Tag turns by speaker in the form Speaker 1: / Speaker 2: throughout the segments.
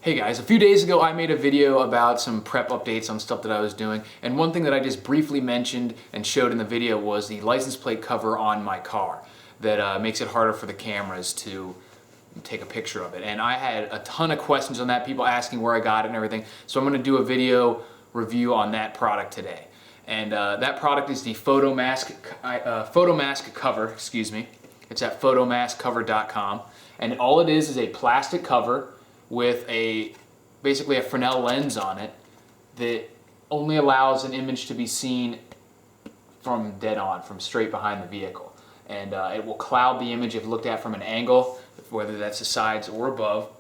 Speaker 1: Hey guys, a few days ago I made a video about some prep updates on stuff that I was doing, and one thing that I just briefly mentioned and showed in the video was the license plate cover on my car that makes it harder for the cameras to take a picture of it. And I had a ton of questions on that, people asking where I got it and everything, so I'm going to do a video review on that product today. And that product is the Photomask cover, excuse me. It's at photomaskcover.com, and all it is a plastic cover with basically a Fresnel lens on it that only allows an image to be seen from dead on, from straight behind the vehicle. And it will cloud the image if looked at from an angle, whether that's the sides or above,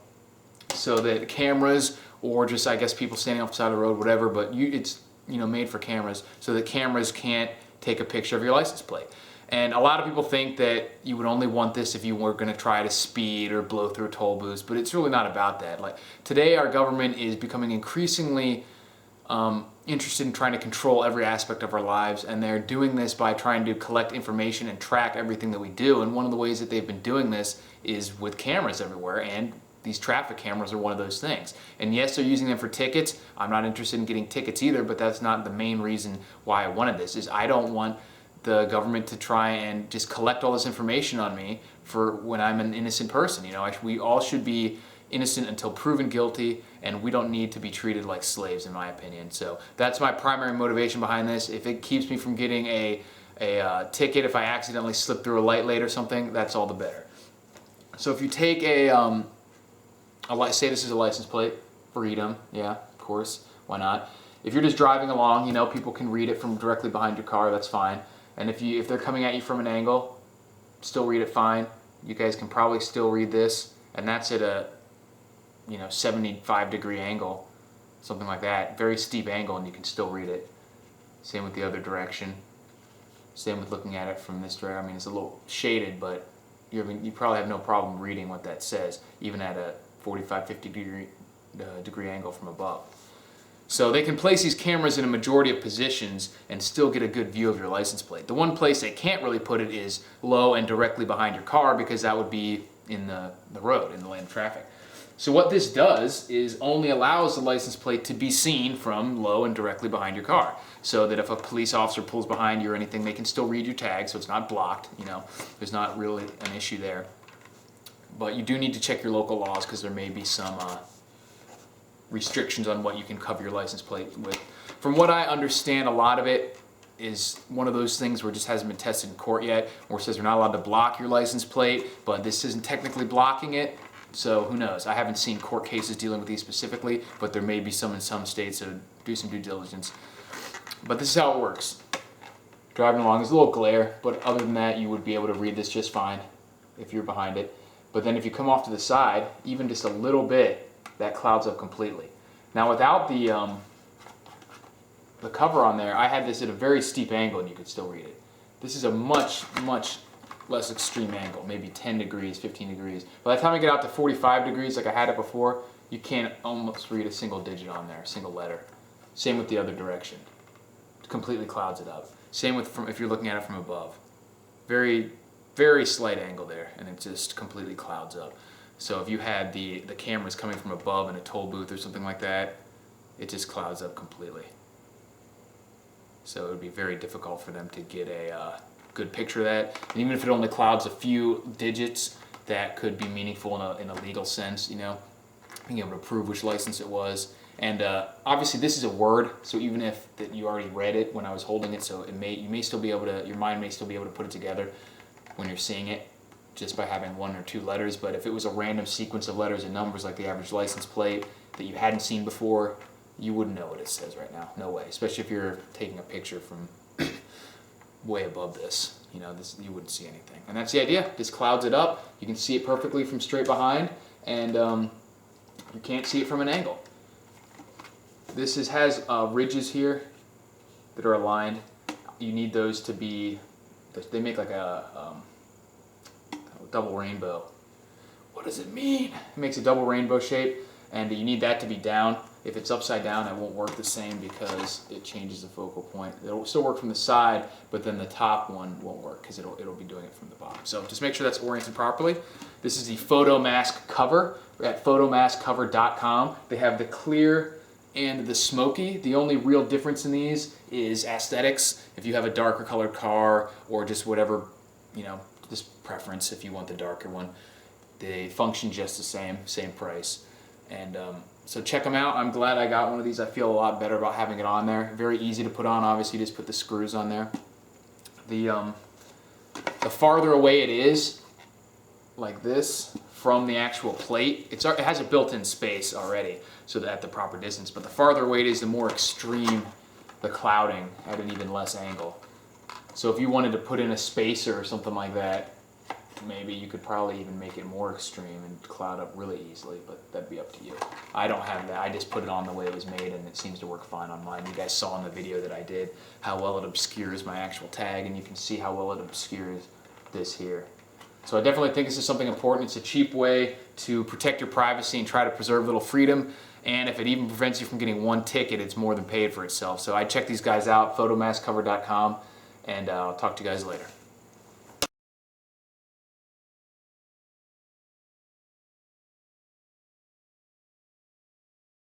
Speaker 1: so that cameras or just, I guess, people standing off the side of the road, whatever, but it's made for cameras, so that cameras can't take a picture of your license plate. And a lot of people think that you would only want this if you were going to try to speed or blow through toll booths, but it's really not about that. Like, today our government is becoming increasingly interested in trying to control every aspect of our lives, and they're doing this by trying to collect information and track everything that we do. And one of the ways that they've been doing this is with cameras everywhere, and these traffic cameras are one of those things. And yes, they're using them for tickets. I'm not interested in getting tickets either, but that's not the main reason why I wanted this. Is I don't want the government to try and just collect all this information on me for when I'm an innocent person. We all should be innocent until proven guilty, and we don't need to be treated like slaves, in my opinion. So that's my primary motivation behind this. If it keeps me from getting a ticket if I accidentally slip through a light late or something, that's all the better. So if you take say this is a license plate, Freedom, yeah, of course, why not? If you're just driving along, people can read it from directly behind your car, that's fine. And if they're coming at you from an angle, still read it fine. You guys can probably still read this, and that's at a 75-degree angle, something like that. Very steep angle, and you can still read it. Same with the other direction. Same with looking at it from this direction. I mean, it's a little shaded, but you probably have no problem reading what that says, even at a 45-50 degree angle from above. So they can place these cameras in a majority of positions and still get a good view of your license plate. The one place they can't really put it is low and directly behind your car, because that would be in the road, in the lane of traffic. So what this does is only allows the license plate to be seen from low and directly behind your car, so that if a police officer pulls behind you or anything, they can still read your tag, so it's not blocked. There's not really an issue there. But you do need to check your local laws, because there may be some restrictions on what you can cover your license plate with. From what I understand, a lot of it is one of those things where it just hasn't been tested in court yet, where it says you're not allowed to block your license plate, but this isn't technically blocking it, so who knows? I haven't seen court cases dealing with these specifically, but there may be some in some states, so do some due diligence. But this is how it works. Driving along, there's a little glare, but other than that, you would be able to read this just fine if you're behind it. But then if you come off to the side, even just a little bit, that clouds up completely. Now without the cover on there, I had this at a very steep angle and you could still read it. This is a much, much less extreme angle, maybe 10 degrees, 15 degrees. By the time I get out to 45 degrees like I had it before, you can't almost read a single digit on there, a single letter. Same with the other direction. It completely clouds it up. Same with if you're looking at it from above. Very, very slight angle there, and it just completely clouds up. So if you had the cameras coming from above in a toll booth or something like that, it just clouds up completely. So it would be very difficult for them to get a good picture of that. And even if it only clouds a few digits, that could be meaningful in a legal sense, being able to prove which license it was. And obviously this is a word, so even if you already read it when I was holding it, so you may still be able to, your mind may still be able to put it together when you're seeing it, just by having one or two letters. But if it was a random sequence of letters and numbers like the average license plate that you hadn't seen before, you wouldn't know what it says right now. No way. Especially if you're taking a picture from way above this. You wouldn't see anything. And that's the idea. This clouds it up. You can see it perfectly from straight behind, and you can't see it from an angle. This has ridges here that are aligned. You need those to be, they make like a double rainbow. What does it mean? It makes a double rainbow shape, and you need that to be down. If it's upside down, it won't work the same because it changes the focal point. It'll still work from the side, but then the top one won't work because it'll be doing it from the bottom. So just make sure that's oriented properly. This is the Photomask cover at photomaskcover.com. They have the clear and the smoky. The only real difference in these is aesthetics. If you have a darker colored car or just whatever, just preference, if you want the darker one, they function just the same price. And so check them out. I'm glad I got one of these. I feel a lot better about having it on there. Very easy to put on. Obviously, you just put the screws on there. The farther away it is, like this, from the actual plate, it has a built-in space already, so that at the proper distance. But the farther away it is, the more extreme the clouding at an even less angle. So if you wanted to put in a spacer or something like that, maybe you could probably even make it more extreme and cloud up really easily, but that'd be up to you. I don't have that. I just put it on the way it was made, and it seems to work fine on mine. You guys saw in the video that I did how well it obscures my actual tag, and you can see how well it obscures this here. So I definitely think this is something important. It's a cheap way to protect your privacy and try to preserve a little freedom. And if it even prevents you from getting one ticket, it's more than paid for itself. So I check these guys out, photomaskcover.com, and I'll talk to you guys later.